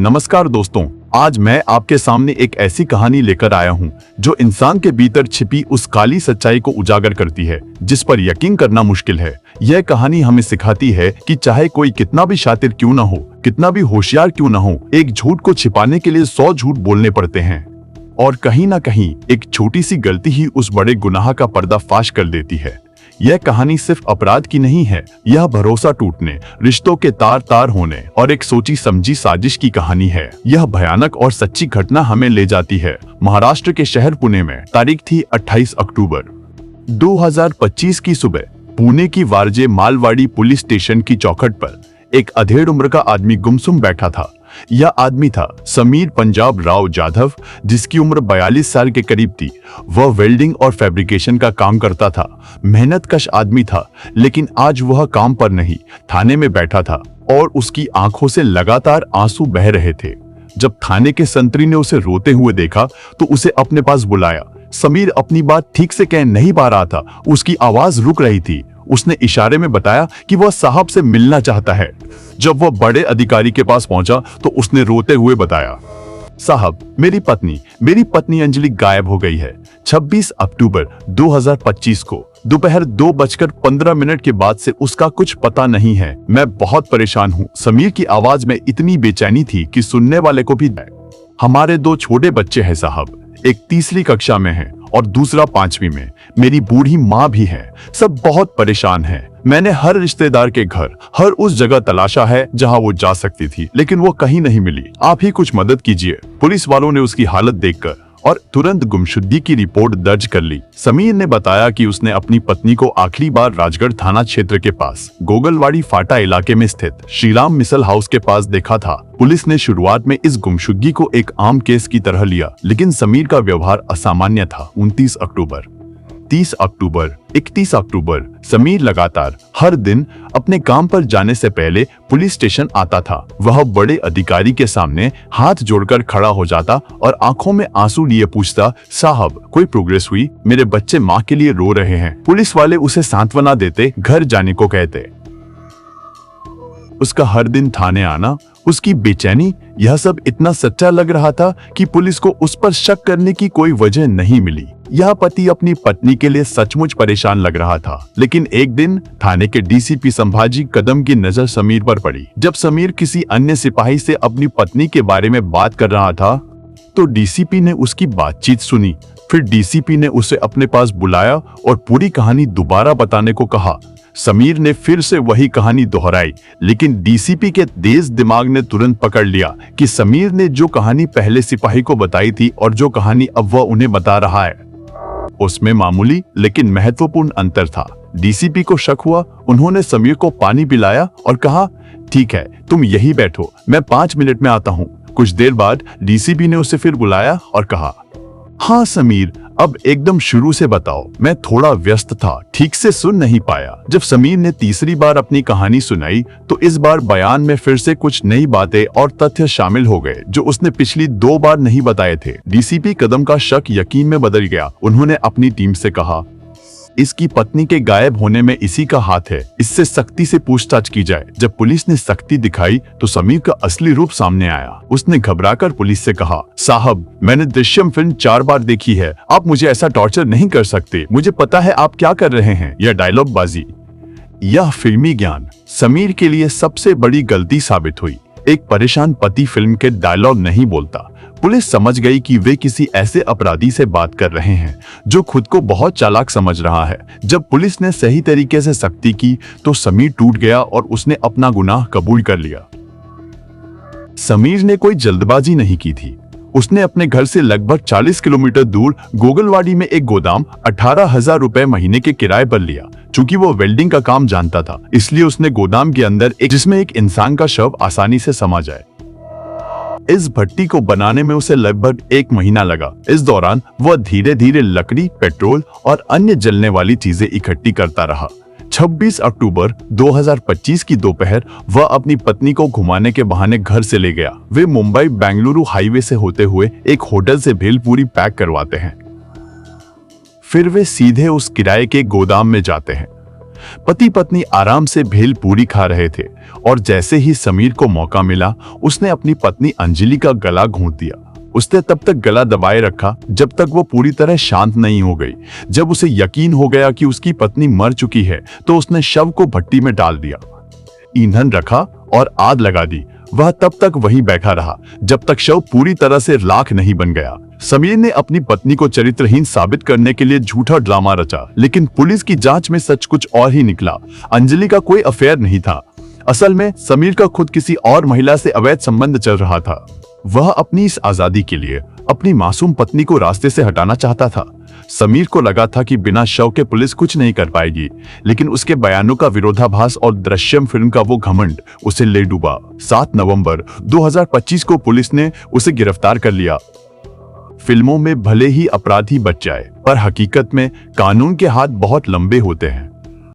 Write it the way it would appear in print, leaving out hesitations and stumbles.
नमस्कार दोस्तों, आज मैं आपके सामने एक ऐसी कहानी लेकर आया हूं जो इंसान के भीतर छिपी उस काली सच्चाई को उजागर करती है जिस पर यकीन करना मुश्किल है। यह कहानी हमें सिखाती है कि चाहे कोई कितना भी शातिर क्यों न हो, कितना भी होशियार क्यों न हो, एक झूठ को छिपाने के लिए 100 झूठ बोलने पड़ते हैं। और कहीं ना कहीं एक छोटी सी गलती ही उस बड़े गुनाह का पर्दाफाश कर देती है। यह कहानी सिर्फ अपराध की नहीं है, यह भरोसा टूटने, रिश्तों के तार तार होने और एक सोची समझी साजिश की कहानी है। यह भयानक और सच्ची घटना हमें ले जाती है महाराष्ट्र के शहर पुणे में। तारीख थी 28 अक्टूबर 2025 की सुबह। पुणे की वारजे मालवाड़ी पुलिस स्टेशन की चौखट पर एक अधेड़ उम्र का आदमी गुमसुम बैठा था। यह आदमी था समीर पंजाब राव जाधव, जिसकी उम्र 42 साल के करीब थी। वह वेल्डिंग और फैब्रिकेशन का काम करता था। मेहनतकश आदमी था, लेकिन आज वह काम पर नहीं, थाने में बैठा था और उसकी आंखों से लगातार आंसू बह रहे थे। जब थाने के संतरी ने उसे रोते हुए देखा तो उसे अपने पास बुलाया। समीर अपनी बात ठीक से कह नहीं पा रहा था, उसकी आवाज रुक रही थी। उसने इशारे में बताया कि वह साहब से मिलना चाहता है। जब वह बड़े अधिकारी के पास पहुंचा तो उसने रोते हुए बताया, साहब, मेरी पत्नी अंजलि गायब हो गई है। 26 अक्टूबर 2025 को दोपहर 2:15 के बाद से उसका कुछ पता नहीं है। मैं बहुत परेशान हूँ। समीर की आवाज में इतनी बेचैनी थी कि सुनने वाले को भी। हमारे 2 छोटे बच्चे हैं साहब, एक तीसरी कक्षा में है और दूसरा 5वीं में। मेरी बूढ़ी माँ भी है। सब बहुत परेशान हैं। मैंने हर रिश्तेदार के घर, हर उस जगह तलाशा है जहां वो जा सकती थी, लेकिन वो कहीं नहीं मिली। आप ही कुछ मदद कीजिए। पुलिस वालों ने उसकी हालत देखकर और तुरंत गुमशुदगी की रिपोर्ट दर्ज कर ली। समीर ने बताया कि उसने अपनी पत्नी को आखिरी बार राजगढ़ थाना क्षेत्र के पास गोगलवाड़ी फाटा इलाके में स्थित श्रीराम मिसल हाउस के पास देखा था। पुलिस ने शुरुआत में इस गुमशुदगी को एक आम केस की तरह लिया, लेकिन समीर का व्यवहार असामान्य था। 29 अक्टूबर, 30 अक्टूबर, 31 अक्टूबर समीर लगातार हर दिन अपने काम पर जाने से पहले पुलिस स्टेशन आता था। वह बड़े अधिकारी के सामने हाथ जोड़कर खड़ा हो जाता और आंखों में आंसू लिए पूछता, साहब, कोई प्रोग्रेस हुई? मेरे बच्चे माँ के लिए रो रहे हैं। पुलिस वाले उसे सांत्वना देते, घर जाने को कहते। उसका हर दिन थाने आना, उसकी बेचैनी, यह सब इतना सच्चा लग रहा था कि पुलिस को उस पर शक करने की कोई वजह नहीं मिली। यह पति अपनी पत्नी के लिए सचमुच परेशान लग रहा था। लेकिन एक दिन थाने के डीसीपी संभाजी कदम की नजर समीर पर पड़ी। जब समीर किसी अन्य सिपाही से अपनी पत्नी के बारे में बात कर रहा था तो डीसीपी ने उसकी बातचीत सुनी। फिर डीसीपी ने उसे अपने पास बुलाया और पूरी कहानी दोबारा बताने को कहा। समीर ने फिर से वही कहानी दोहराई, लेकिन डीसीपी के तेज दिमाग ने तुरंत पकड़ लिया कि समीर ने जो कहानी पहले सिपाही को बताई थी और जो कहानी अब वह उन्हें बता रहा है, उसमें मामूली लेकिन महत्वपूर्ण अंतर था। डीसीपी को शक हुआ। उन्होंने समीर को पानी पिलाया और कहा, ठीक है, तुम यही बैठो, मैं 5 मिनट में आता हूँ। कुछ देर बाद डीसीपी ने उसे फिर बुलाया और कहा, हाँ समीर, अब एकदम शुरू से बताओ, मैं थोड़ा व्यस्त था, ठीक से सुन नहीं पाया। जब समीर ने तीसरी बार अपनी कहानी सुनाई तो इस बार बयान में फिर से कुछ नई बातें और तथ्य शामिल हो गए जो उसने पिछली 2 बार नहीं बताए थे। डीसीपी कदम का शक यकीन में बदल गया। उन्होंने अपनी टीम से कहा, इसकी पत्नी के गायब होने में इसी का हाथ है, इससे सख्ती से पूछताछ की जाए। जब पुलिस ने सख्ती दिखाई तो समीर का असली रूप सामने आया। उसने घबराकर पुलिस से कहा, साहब, मैंने दृश्यम फिल्म 4 बार देखी है, आप मुझे ऐसा टॉर्चर नहीं कर सकते। मुझे पता है आप क्या कर रहे हैं। यह डायलॉग बाजी, यह फिल्मी ज्ञान समीर के लिए सबसे बड़ी गलती साबित हुई। एक परेशान पति फिल्म के डायलॉग नहीं बोलता। पुलिस समझ गई कि वे किसी ऐसे अपराधी से बात कर रहे हैं जो खुद को बहुत चालाक समझ रहा है। जब पुलिस ने सही तरीके से सख्ती की तो समीर टूट गया और उसने अपना गुनाह कबूल कर लिया। समीर ने कोई जल्दबाजी नहीं की थी। उसने अपने घर से लगभग 40 किलोमीटर दूर गोगलवाड़ी में एक गोदाम 18,000 रुपए महीने के किराए पर लिया। चूंकि वो वेल्डिंग का काम जानता था, इसलिए उसने गोदाम के अंदर जिसमें एक इंसान का शव आसानी से समा जाए। इस भट्टी को बनाने में उसे लगभग 1 महीना लगा। इस दौरान वह धीरे धीरे लकड़ी, पेट्रोल और अन्य जलने वाली चीजें इकट्ठी करता रहा। 26 अक्टूबर 2025 की दोपहर वह अपनी पत्नी को घुमाने के बहाने घर से ले गया। वे मुंबई बेंगलुरु हाईवे से होते हुए एक होटल से भेलपूरी पैक करवाते हैं। फिर वे सीधे उस किराए के गोदाम में जाते हैं। पति पत्नी आराम से भेल पूरी खा रहे थे और जैसे ही समीर को मौका मिला उसने अपनी पत्नी अंजलि का गला घोंट दिया। उसने तब तक गला दबाए रखा जब तक वो पूरी तरह शांत नहीं हो गई। जब उसे यकीन हो गया कि उसकी पत्नी मर चुकी है तो उसने शव को भट्टी में डाल दिया, ईंधन रखा और आग लगा दी। वह तब तक वहीं बैठा रहा जब तक शव पूरी तरह से राख नहीं बन गया। समीर ने अपनी पत्नी को चरित्रहीन साबित करने के लिए झूठा ड्रामा रचा, लेकिन पुलिस की जांच में सच कुछ और ही निकला। अंजलि का कोई अफेयर नहीं था। असल में समीर का खुद किसी और महिला से अवैध संबंध चल रहा था। वह अपनी इस आजादी के लिए अपनी मासूम पत्नी को रास्ते से हटाना चाहता था। समीर को लगा था कि बिना शव के पुलिस कुछ नहीं कर पाएगी, लेकिन उसके बयानों का विरोधाभास और दृश्यम फिल्म का वो घमंड उसे ले डूबा। 7 नवंबर 2025 को पुलिस ने उसे गिरफ्तार कर लिया। फिल्मों में भले ही अपराधी बच जाए, पर हकीकत में कानून के हाथ बहुत लंबे होते हैं।